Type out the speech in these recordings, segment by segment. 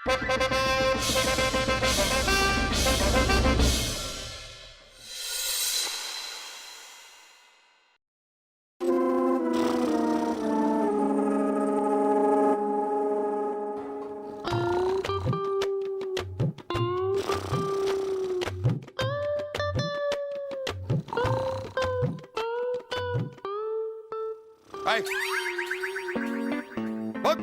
Hey. Look.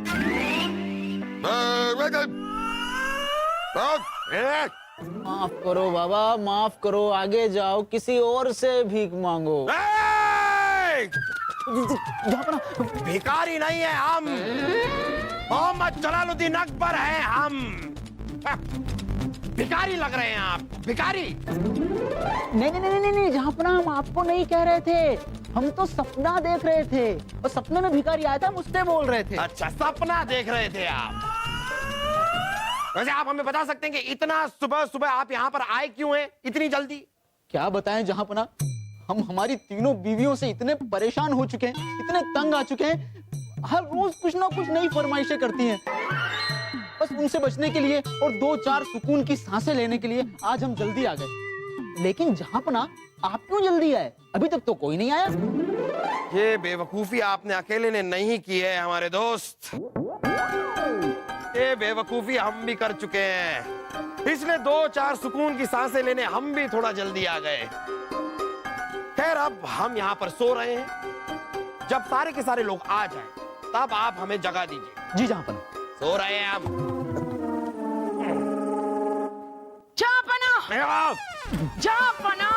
माफ करो बाबा, माफ करो, आगे जाओ, किसी और से भीख मांगो। भिखारी नहीं है हम, मोहम्मद जलालुद्दीन अकबर हैं हम। भिखारी लग रहे हैं आप, भिखारी। नहीं नहीं नहीं नहीं, जहाँपना हम आपको नहीं कह रहे थे, हम तो सपना देख रहे थे और सपने में भिखारी आया था, मुझसे बोल रहे थे। अच्छा, सपना देख रहे थे आप। वैसे आप हमें बता सकते हैं कि इतना सुबह सुबह आप यहाँ पर आए क्यों हैं, इतनी जल्दी? क्या बताएं जहाँपना, हम हमारी तीनों बीवियों से इतने परेशान हो चुके हैं, इतने तंग आ चुके हैं, हर रोज कुछ ना कुछ नई फरमाइशें करती हैं। बस उनसे बचने के लिए और 2-4 सुकून की सांसें लेने के लिए आज हम जल्दी आ गए। लेकिन जहाँपना, आप क्यों जल्दी आए? अभी तक तो कोई नहीं आया। ये बेवकूफी आपने अकेले ने नहीं की है हमारे दोस्त, ये बेवकूफी हम भी कर चुके हैं, इसलिए 2-4 सुकून की सांसें लेने हम भी थोड़ा जल्दी आ गए। खैर, अब हम यहाँ पर सो रहे हैं, जब सारे के सारे लोग आ जाएं, तब आप हमें जगा दीजिए। जी जहाँपना। सो रहे हैं हम। जहाँपना, जहाँपना,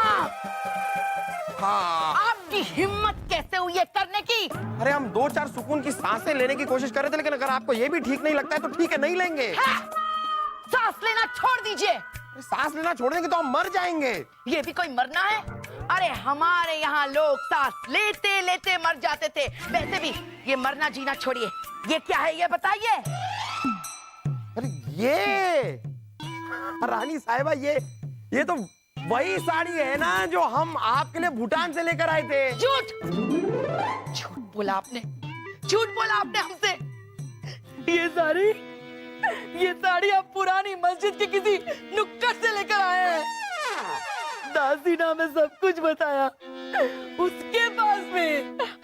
हाँ। आपकी हिम्मत कैसे हुई है करने की? अरे हम 2-4 सुकून की सांसें लेने की कोशिश कर रहे थे, लेकिन अगर आपको ये भी ठीक नहीं लगता है तो ठीक है, नहीं लेंगे। सांस लेना छोड़ दीजिए। सांस लेना छोड़ देंगे तो हम मर जाएंगे। ये भी कोई मरना है? अरे हमारे यहाँ लोग सांस लेते लेते मर जाते थे। वैसे भी ये मरना जीना छोड़िए, ये क्या है ये बताइए। अरे ये रानी साहिबा, ये तो वही साड़ी है ना जो हम आपके लिए भूटान से लेकर आए थे। झूठ, झूठ बोला आपने, झूठ बोला आपने हमसे। ये साड़ी आप पुरानी मस्जिद के किसी नुक्कड़ से लेकर आए हैं। दासी ने हमें सब कुछ बताया, उसके पास भी,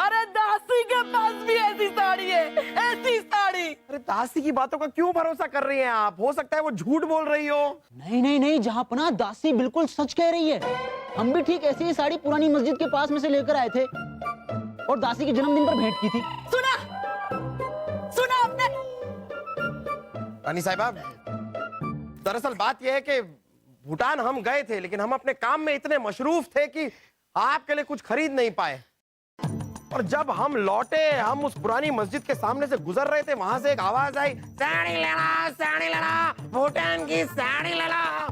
अरे दासी के पास भी ऐसी साड़ी है, ऐसी साड़ी। अरे दासी की बातों का क्यों भरोसा कर रही हैं आप? हो सकता है वो झूठ बोल रही हो। नहीं नहीं नहीं जहाँपना, दासी बिल्कुल सच कह रही है। हम भी ठीक ऐसी ही साड़ी पुरानी मस्जिद के पास में से लेकर आए थे और दासी के जन्मदिन पर भेंट की थी। सुना, सुना आपने? रानी साहिबा, दरअसल बात यह है कि भूटान हम गए थे, लेकिन हम अपने काम में इतने मशरूफ थे कि आपके लिए कुछ खरीद नहीं पाए। और जब हम लौटे, हम उस पुरानी मस्जिद के सामने से गुजर रहे थे, वहां से एक आवाज आई, साड़ी लेना, भूटान की साड़ी लेना।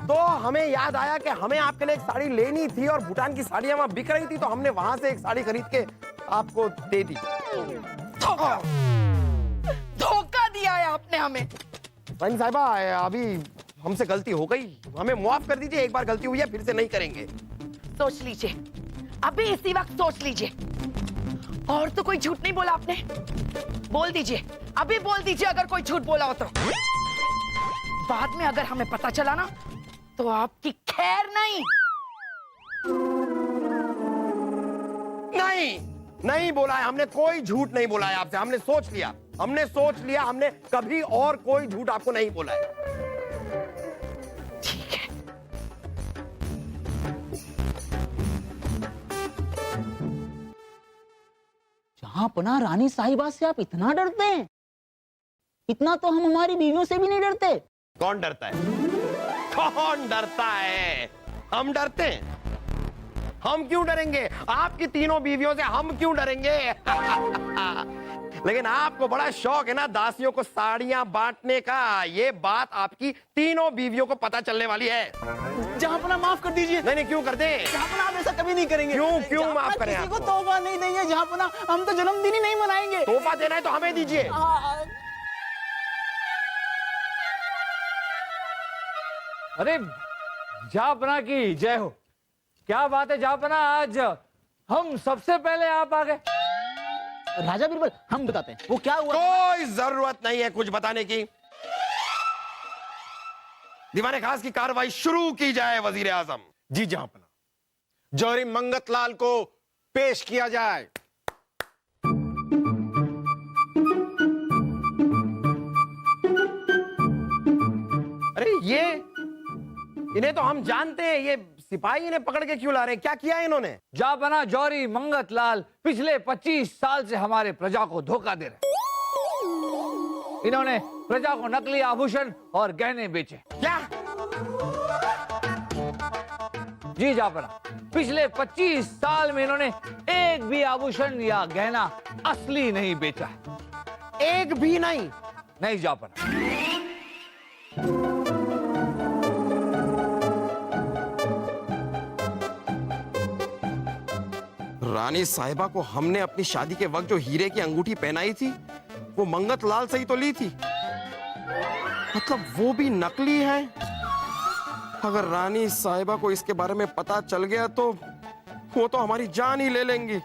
तो हमें याद आया कि हमें आपके लिए एक साड़ी लेनी थी और भूटान की साड़ियां वहां बिक रही थी, तो हमने वहां से एक साड़ी खरीद के आपको दे दी। धोखा दिया है आपने हमें। रानी साहिबा, अभी हमसे गलती हो गई, हमें माफ कर दीजिए। एक बार गलती हुई है, फिर से नहीं करेंगे। सोच लीजिए, अभी इसी वक्त सोच लीजिए। और तो कोई झूठ नहीं बोला आपने? बोल दीजिए, अभी बोल दीजिए अगर कोई झूठ बोला हो तो। बाद में अगर हमें पता चला ना, तो आपकी खैर नहीं। नहीं, नहीं बोला है हमने, कोई झूठ नहीं बोला है आपसे। हमने सोच लिया, हमने कभी और कोई झूठ आपको नहीं बोला है। ठीक है। जहाँपना, रानी साहिबा से आप इतना डरते हैं? इतना तो हम हमारी बीवियों से भी नहीं डरते। कौन डरता है? कौन डरता है? हम डरते हैं? हम क्यों डरेंगे? आपकी तीनों बीवियों से हम क्यों डरेंगे? लेकिन आपको बड़ा शौक है ना दासियों को साड़ियां बांटने का। ये बात आपकी तीनों बीवियों को पता चलने वाली है। जहाँपना माफ कर दीजिए। नहीं नहीं, क्यों कर दे? जहाँपना, आप ऐसा कभी नहीं करेंगे। क्यों माफ करें? किसी को तोहफा नहीं देंगे जहाँपना, हम तो जन्मदिन ही नहीं मनाएंगे। तोहफा देना है तो हमें दीजिए। अरे जहाँपना की जय हो। क्या बात है जहाँपना, आज हम सबसे पहले आप आ गए। राजा बीरबल, हम बताते हैं वो क्या हुआ। कोई जरूरत नहीं है कुछ बताने की। दीवाने खास की कार्रवाई शुरू की जाए वजीर आजम। जी जहांपना, जौहरी मंगतलाल को पेश किया जाए। अरे ये इन्हें तो हम जानते हैं, ये सिपाही इन्हें पकड़ के क्यों ला रहे हैं? क्या किया है इन्होंने? जापना जौहरी मंगतलाल पिछले 25 साल से हमारे प्रजा को धोखा दे रहे। इन्होंने प्रजा को नकली आभूषण और गहने बेचे। क्या? जी जापना, पिछले 25 साल में इन्होंने एक भी आभूषण या गहना असली नहीं बेचा है। एक भी नहीं? नहीं जापना। रानी साहिबा को हमने अपनी शादी के वक्त जो हीरे की अंगूठी पहनाई थी वो मंगतलाल से ही तो ली थी। मतलब वो भी नकली है। अगर रानी साहिबा को इसके बारे में पता चल गया तो वो तो हमारी जान ही ले लेंगी।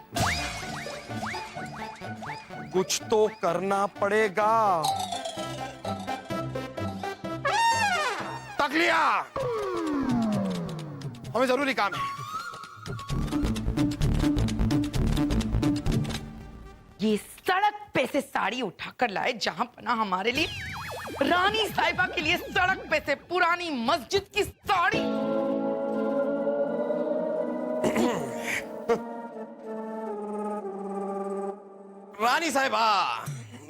कुछ तो करना पड़ेगा। तक लिया, हमें जरूरी काम है। ये सड़क पे से साड़ी उठाकर लाए जहांपना हमारे लिए। रानी साहिबा के लिए सड़क पे से पुरानी मस्जिद की साड़ी। रानी साहिबा,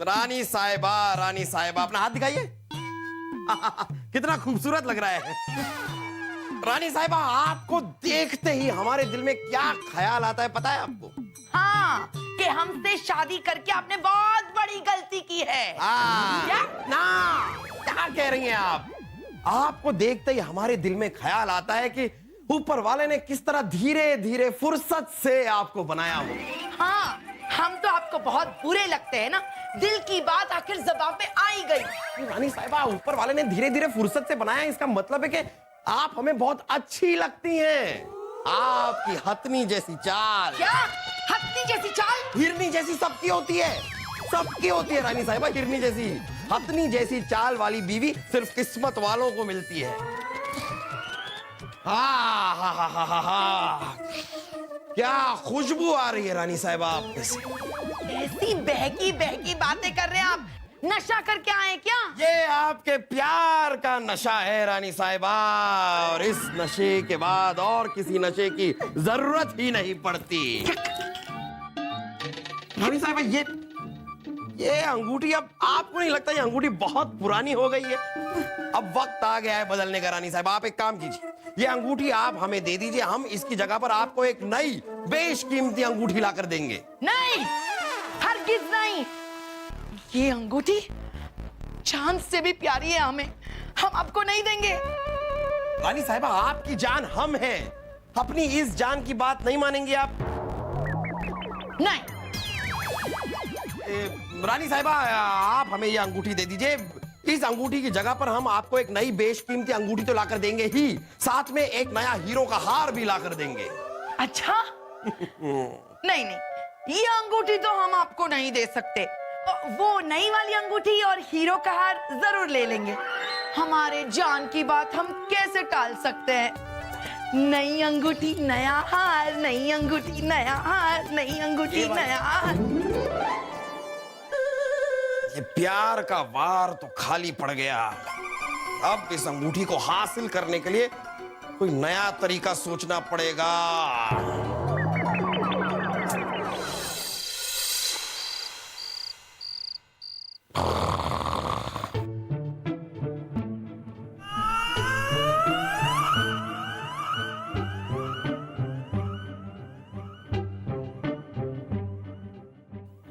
रानी साहिबा, रानी साहिबा, अपना हाथ दिखाइए। कितना खूबसूरत लग रहा है। रानी साहिबा, आपको देखते ही हमारे दिल में क्या ख्याल आता है पता है आपको? हाँ, कि हमसे शादी करके आपने बहुत बड़ी गलती की है। क्या? क्या कह रही हैं आप? आपको देखते ही हमारे दिल में ख्याल आता है कि ऊपर वाले ने किस तरह धीरे धीरे फुर्सत से आपको बनाया हो। हाँ, हम तो आपको बहुत बुरे लगते हैं ना। दिल की बात आखिर ज़बान पे आ ही गई। रानी साहिबा, ऊपर वाले ने धीरे धीरे फुर्सत से बनाया, इसका मतलब है कि आप हमें बहुत अच्छी लगती हैं। आपकी हथनी जैसी चाल। क्या? हथनी जैसी चाल? हिरनी जैसी सबकी होती है, सबकी होती है रानी साहिबा, हिरनी जैसी। हथनी जैसी चाल वाली बीवी सिर्फ किस्मत वालों को मिलती है। हा हा हा हा हा, क्या खुशबू आ रही है रानी साहिबा आप से। ऐसी बहकी बहकी बातें कर रहे हैं आप। नशा करके आए क्या? ये आपके प्यार का नशा है रानी साहिबा, और इस नशे के बाद और किसी नशे की जरूरत ही नहीं पड़ती। रानी साहिबा, ये अंगूठी, अब आपको नहीं लगता ये अंगूठी बहुत पुरानी हो गई है? अब वक्त आ गया है बदलने का। रानी साहिबा, आप एक काम कीजिए, ये अंगूठी आप हमें दे दीजिए, हम इसकी जगह पर आपको एक नई बेशकीमती अंगूठी लाकर देंगे। नहीं, हरगिज नहीं। ये अंगूठी जान से भी प्यारी है हमें, हम आपको नहीं देंगे। रानी साहिबा, आपकी जान हम हैं, अपनी इस जान की बात नहीं मानेंगे आप? नहीं। रानी साहिबा, आप हमें ये अंगूठी दे दीजिए। इस अंगूठी की जगह पर हम आपको एक नई बेशकीमती अंगूठी तो लाकर देंगे ही, साथ में एक नया हीरो का हार भी लाकर देंगे। अच्छा? नहीं नहीं, ये अंगूठी तो हम आपको नहीं दे सकते। वो नई वाली अंगूठी और हीरो का हार जरूर ले लेंगे। हमारे जान की बात हम कैसे टाल सकते हैं? नई अंगूठी नया हार, नई अंगूठी नया हार, नई अंगूठी नया हार। ये प्यार का वार तो खाली पड़ गया। अब इस अंगूठी को हासिल करने के लिए कोई नया तरीका सोचना पड़ेगा।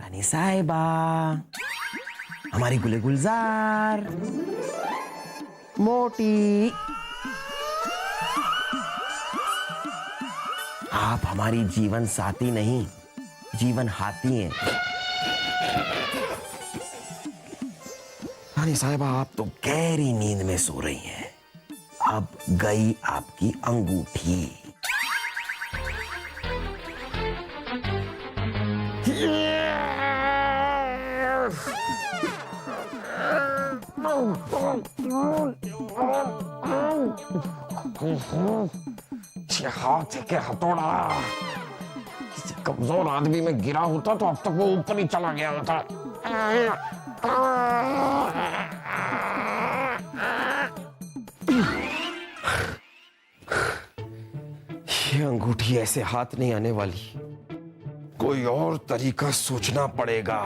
रानी साहिबा, हमारी गुले गुलजार मोटी, आप हमारी जीवन साथी नहीं, जीवन हाथी हैं। रानी साहिबा, आप तो गहरी नींद में सो रही हैं। अब गई आपकी अंगूठी। हाथ के हथौड़ा, किसी कमजोर आदमी में गिरा होता तो अब तक वो ऊपर ही चला गया होता। ये अंगूठी ऐसे हाथ नहीं आने वाली, कोई और तरीका सोचना पड़ेगा।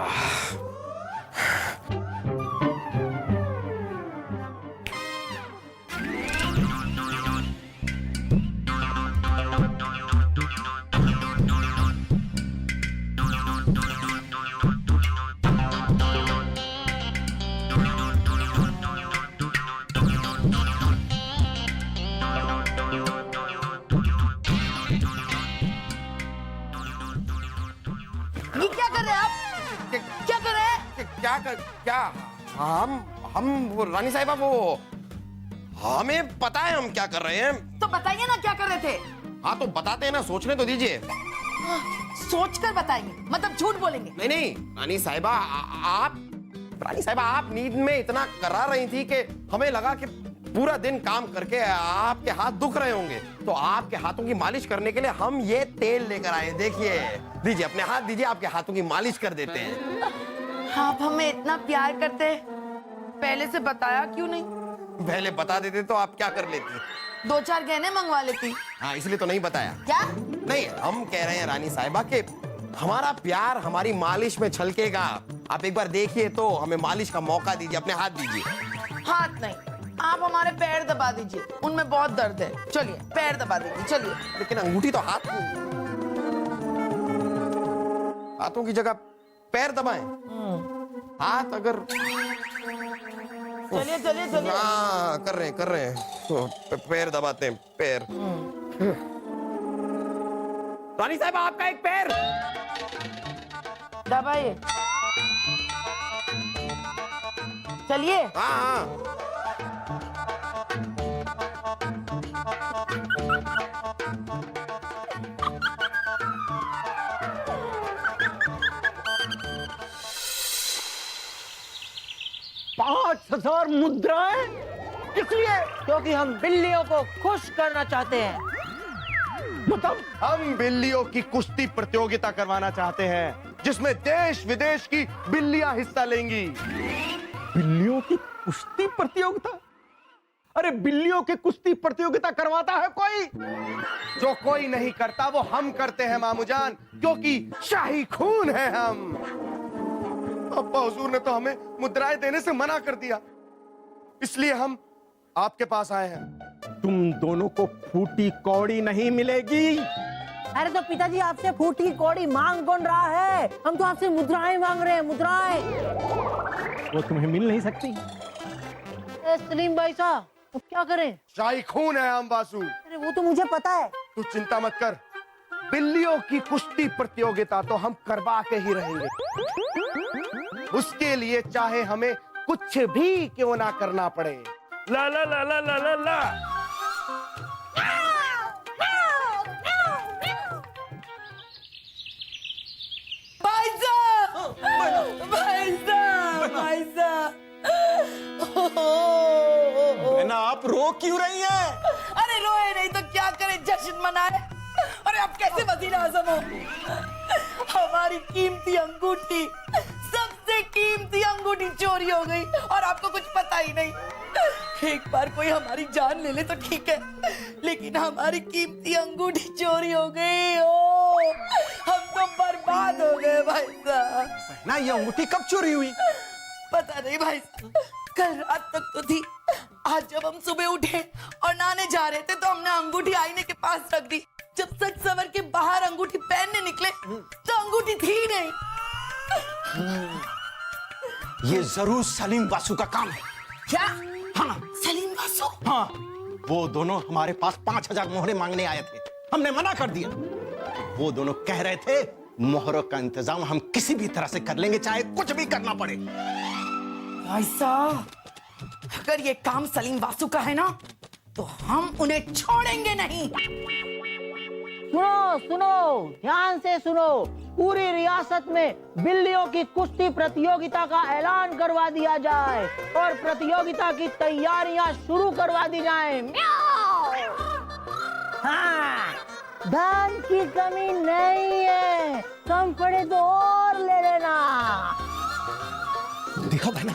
ये क्या कर रहे हैं आप? क्या कर रहे हैं? क्या हम वो रानी साहिबा, वो हमें पता है हम क्या कर रहे हैं। तो बताइए ना क्या कर रहे थे। हाँ तो बताते हैं ना, सोचने तो दीजिए। सोच कर बताएंगे, मतलब झूठ बोलेंगे। नहीं नहीं रानी साहिबा, आप नींद में इतना करा रही थी कि हमें लगा कि पूरा दिन काम करके आपके हाथ दुख रहे होंगे, तो आपके हाथों की मालिश करने के लिए हम ये तेल लेकर आए। देखिए, दीजिए अपने हाथ दीजिए, आपके हाथों की मालिश कर देते हैं। आप हमें इतना प्यार करते हैं, पहले से बताया क्यों नहीं? पहले बता देते तो आप क्या कर लेती? 2-4 गहने मंगवा लेती। हाँ इसलिए तो नहीं बताया। क्या? नहीं, हम कह रहे हैं रानी साहिबा कि हमारा प्यार हमारी मालिश में छलकेगा। आप एक बार देखिए तो हमें मालिश का मौका दीजिए, अपने हाथ दीजिए। हाथ नहीं, आप हमारे पैर दबा दीजिए, उनमें बहुत दर्द है। चलिए पैर दबा दीजिए, चलिए। लेकिन अंगूठी तो हाथों की जगह पैर दबाएं। हाथ अगर चलिए चलिए चलिए। हाँ कर रहे हैं तो पैर दबाते हैं, पैर। रानी साहब आपका एक पैर दबाइए। चलिए। हाँ हाँ। $5,000 मुद्राएं? किस लिए? क्योंकि हम बिल्लियों को खुश करना चाहते हैं। मतलब हम बिल्लियों की कुश्ती प्रतियोगिता करवाना चाहते हैं, जिसमें देश विदेश की बिल्लियां हिस्सा लेंगी। बिल्लियों की कुश्ती प्रतियोगिता? अरे बिल्लियों की कुश्ती प्रतियोगिता करवाता है कोई? जो कोई नहीं करता वो हम करते हैं मामूजान, क्योंकि शाही खून है हम। अब्बा हुजूर ने तो हमें मुद्राएं देने से मना कर दिया, इसलिए हम आपके पास आए हैं। तुम दोनों को फूटी कौड़ी नहीं मिलेगी। अरे तो पिताजी, आपसे फूटी कौड़ी मांग कौन रहा है? हम तो आपसे मुद्राएं मांग रहे हैं, मुद्राएं। वो तुम्हें मिल नहीं सकती। सलीम भाई साहब, तो क्या करें? शाही खून है हम बासु। अरे वो तो मुझे पता है। तू चिंता मत कर, बिल्लियों की कुश्ती प्रतियोगिता तो हम करवा के ही रहेंगे। उसके लिए चाहे हमें कुछ भी क्यों ना करना पड़े। ला ला ला ला ला ला ला। भाई साहब, भाई साहब, भाई साहब। ना आप रो क्यों रही हैं? अरे रोए नहीं तो क्या करें, जश्न मनाए। अरे आप कैसे वज़ीर आज़म हो? हमारी कीमती अंगूठी, सबसे कीमती अंगूठी चोरी हो गई और आपको कुछ पता ही नहीं। एक बार कोई हमारी जान ले ले तो ठीक है, लेकिन हमारी कीमती अंगूठी चोरी हो गई। ओ, हम तो बर्बाद हो गए भाई साहब। ना ये अंगूठी कब चोरी हुई? पता नहीं भाई साहब, कल रात तक तो थी। आज जब हम सुबह उठे और नहाने जा रहे थे तो हमने अंगूठी आईने के पास रख दी। जब सच सवर के बाहर अंगूठी पहनने निकले तो अंगूठी थी नहीं। ये जरूर सलीम बासु का काम है। क्या? हाँ सलीम बासु? हाँ, वो दोनों हमारे पास 5,000 मोहरे मांगने आए थे, हमने मना कर दिया। वो दोनों कह रहे थे मोहरों का इंतजाम हम किसी भी तरह से कर लेंगे, चाहे कुछ भी करना पड़े। भाई साहब, अगर ये काम सलीम बासु का है ना तो हम उन्हें छोड़ेंगे नहीं। सुनो सुनो, ध्यान से सुनो। पूरी रियासत में बिल्लियों की कुश्ती प्रतियोगिता का ऐलान करवा दिया जाए और प्रतियोगिता की तैयारियां शुरू करवा दी जाए। हाँ, धन की कमी नहीं है, कम पड़े तो और ले लेना। देखो बहना,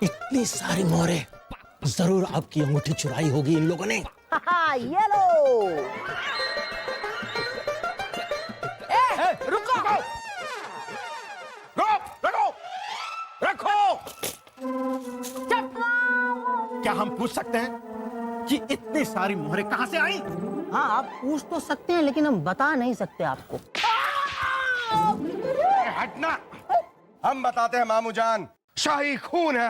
इतनी सारी मोहरें, जरूर आपकी अंगूठी चुराई होगी इन लोगों ने। ये लो। रुको रखो रखो। क्या हम पूछ सकते हैं कि इतनी सारी मोहरें कहां से आई? हाँ, आप पूछ तो सकते हैं, लेकिन हम बता नहीं सकते आपको। हटना। हम बताते हैं मामू जान, शाही खून है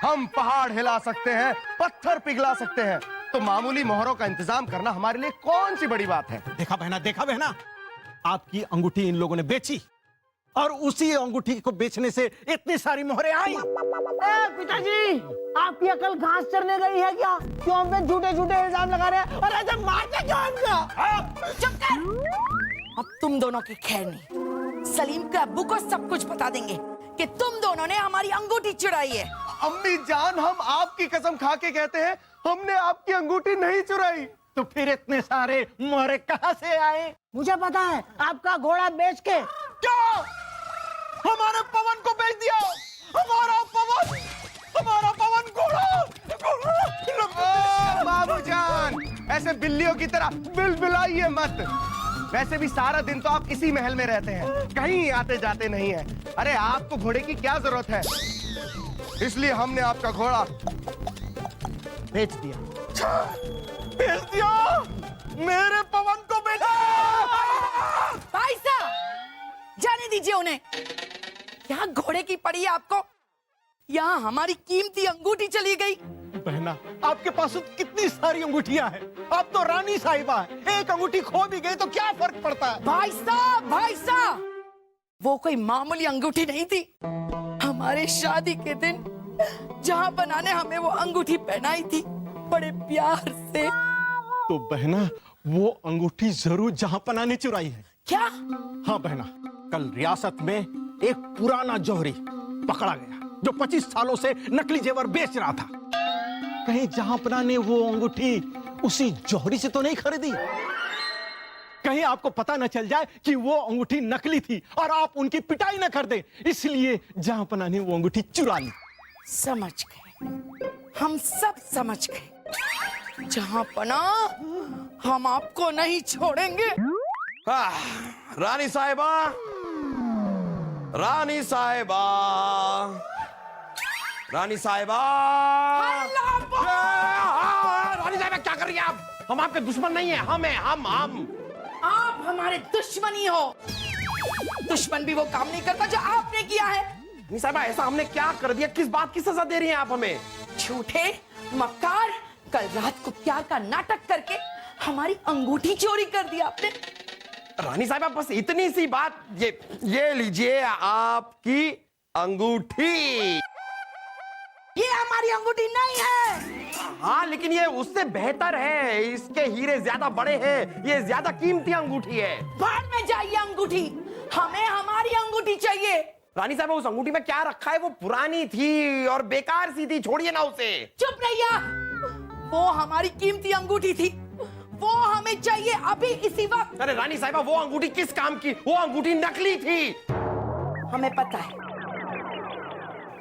हम पहाड़ हिला सकते हैं, पत्थर पिघला सकते हैं, तो मामूली मोहरों का इंतजाम करना हमारे लिए कौन सी बड़ी बात है। देखा बहना, आपकी अंगूठी इन लोगों ने बेची और उसी अंगूठी को बेचने से इतनी सारी मोहरें आई। पिताजी, आपकी अकल घास चरने गई है क्या? क्यों हम पे झूठे झूठे इल्जाम लगा रहे हैं और ऐसे मारते क्यों हमको? चुप कर। अब तुम दोनों की खैर नहीं। सलीम के अब्बू को सब कुछ बता देंगे कि तुम दोनों ने हमारी अंगूठी चुराई है। अम्मी जान, हम आपकी कसम खा के कहते हैं, हमने आपकी अंगूठी नहीं चुराई। तो फिर इतने सारे मोहरे कहां से आए? मुझे पता है, आपका घोड़ा बेच के। क्या हमारे पवन को बेच दिया? हमारा पवन घोड़ा। मामू जान, ऐसे बिल्लियों की तरह बिलबिलाइए मत। वैसे भी सारा दिन तो आप इसी महल में रहते हैं, कहीं आते जाते नहीं हैं। अरे आपको घोड़े की क्या जरूरत है? इसलिए हमने आपका घोड़ा बेच दिया। मेरे पवन को बेचा। भाई साहब, जाने दीजिए उन्हें। यहाँ घोड़े की पड़ी है आपको, यहाँ हमारी कीमती अंगूठी चली गई। बहना, आपके पास तो कितनी सारी अंगूठियां हैं। आप तो रानी साहिबा हैं। एक अंगूठी खो भी गई तो क्या फर्क पड़ता है? भाई साहब, वो कोई मामूली अंगूठी नहीं थी। हमारे शादी के दिन जहाँ बना ने हमें वो अंगूठी पहनाई थी, बड़े प्यार से। तो बहना, वो अंगूठी जरूर जहांपना ने चुराई है। क्या? हाँ बहना, कल रियासत में एक पुराना जौहरी पकड़ा गया जो 25 सालों से नकली जेवर बेच रहा था। कहीं जहांपना ने वो अंगूठी उसी जौहरी से तो नहीं खरीदी? कहीं आपको पता न चल जाए कि वो अंगूठी नकली थी और आप उनकी पिटाई न कर दे, इसलिए जहांपना ने वो अंगूठी चुरा ली। समझ गए, हम सब समझ गए। जहांपना, हम आपको नहीं छोड़ेंगे। रानी साहिबा, रानी साहिबा, रानी साहिबा। रानी साहिबा, क्या कर रही हैं आप? हम आपके दुश्मन नहीं हैं, हम हैं, हम। आप हमारे दुश्मन ही हो। दुश्मन भी वो काम नहीं करता जो आपने किया है। रानी साहिबा, ऐसा हमने क्या कर दिया? किस बात की सजा दे रही हैं आप हमें? झूठे मक्कार, कल रात को प्यार का नाटक करके हमारी अंगूठी चोरी कर दिया आपने। रानी साहिबा, बस इतनी सी बात। ये लीजिए आपकी अंगूठी। ये हमारी अंगूठी नहीं है। हाँ, लेकिन ये उससे बेहतर है। इसके हीरे ज्यादा बड़े हैं, ये ज्यादा कीमती अंगूठी है। बाहर में जाइए अंगूठी, हमें हमारी अंगूठी चाहिए। रानी साहब, उस अंगूठी में क्या रखा है? वो पुरानी थी और बेकार सी थी, छोड़िए ना उसे। चुप रहिए। वो हमारी कीमती अंगूठी थी, वो हमें चाहिए अभी इसी वक्त। अरे रानी साहिबा, वो अंगूठी किस काम की? वो अंगूठी नकली थी। हमें पता है,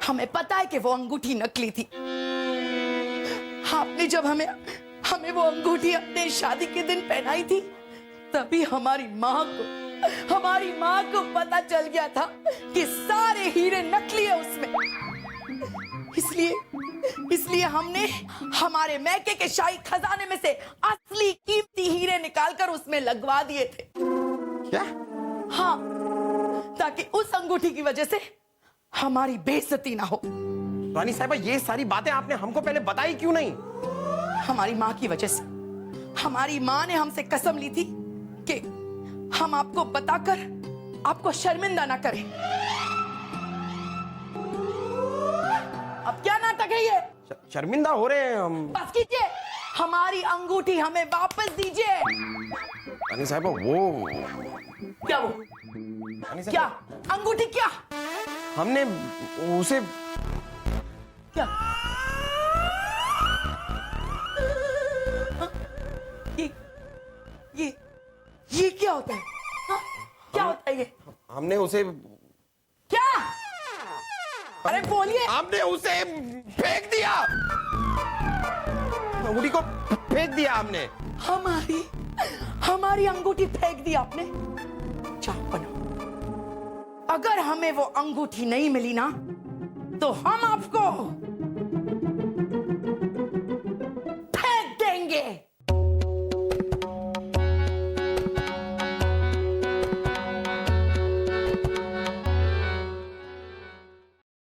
हमें पता है कि वो अंगूठी नकली थी। आपने जब हमें वो अंगूठी अपने शादी के दिन पहनाई थी, तभी हमारी माँ को पता चल गया था कि सारे हीरे नकली है उसमें। इसलिए हमने हमारे मैके के शाही खजाने में से असली कीमती हीरे निकालकर उसमें लगवा दिए थे। क्या? हाँ, ताकि उस अंगूठी की वजह से हमारी बेइज्जती ना हो। रानी साहिबा, ये सारी बातें आपने हमको पहले बताई क्यों नहीं? हमारी माँ की वजह से। हमारी माँ ने हमसे कसम ली थी कि हम आपको बताकर आपको शर्मिंदा ना करें। अब क्या नाटक है ये? शर्मिंदा हो रहे हैं हम। बस कीजिए, हमारी अंगूठी हमें वापस दीजिए। रानी साहिबा वो क्या वो? रानी क्या साहिबा अंगूठी? क्या हमने उसे क्या? ये ये क्या होता है? हाँ? क्या होता है ये? हमने उसे क्या? अरे बोलिए। हमने उसे फेंक दिया, अंगूठी को फेंक दिया हमने। हमारी अंगूठी फेंक दी आपने? चापना, अगर हमें वो अंगूठी नहीं मिली ना तो हम आपको